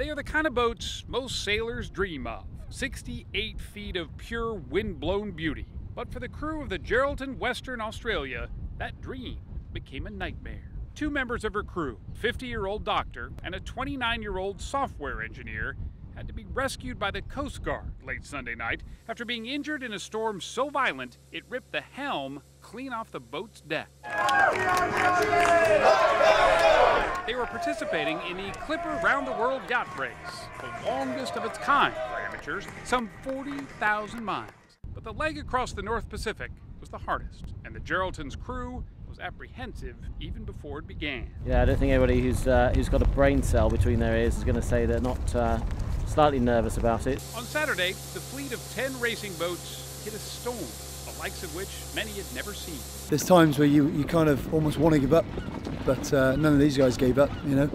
They are the kind of boats most sailors dream of. 68 feet of pure wind-blown beauty. But for the crew of the Geraldton, Western Australia, that dream became a nightmare. Two members of her crew, a 50-year-old doctor and a 29-year-old software engineer, had to be rescued by the Coast Guard late Sunday night after being injured in a storm so violent it ripped the helm clean off the boat's deck. They were participating in the Clipper Round the World Yacht Race, the longest of its kind for amateurs, some 40,000 miles. But the leg across the North Pacific was the hardest, and the Geraldton's crew was apprehensive even before it began. Yeah, I don't think anybody who's got a brain cell between their ears is going to say they're not slightly nervous about it. On Saturday, the fleet of 10 racing boats hit a storm, the likes of which many had never seen. There's times where you kind of almost want to give up, but none of these guys gave up, you know.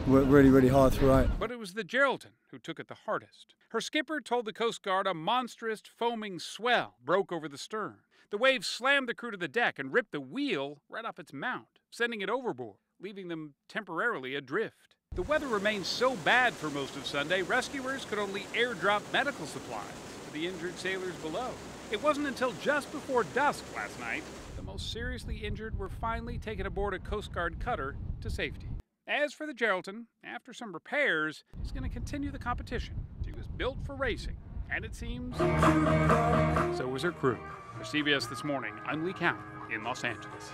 Worked really, really hard throughout. But it was the Geraldton who took it the hardest. Her skipper told the Coast Guard a monstrous foaming swell broke over the stern. The waves slammed the crew to the deck and ripped the wheel right off its mount, sending it overboard, leaving them temporarily adrift. The weather remained so bad for most of Sunday, rescuers could only airdrop medical supplies to the injured sailors below. It wasn't until just before dusk last night the most seriously injured were finally taken aboard a Coast Guard cutter to safety. As for the Geraldton, after some repairs, it's going to continue the competition. She was built for racing, and it seems so was her crew. For CBS This Morning, I'm Lee Cowan in Los Angeles.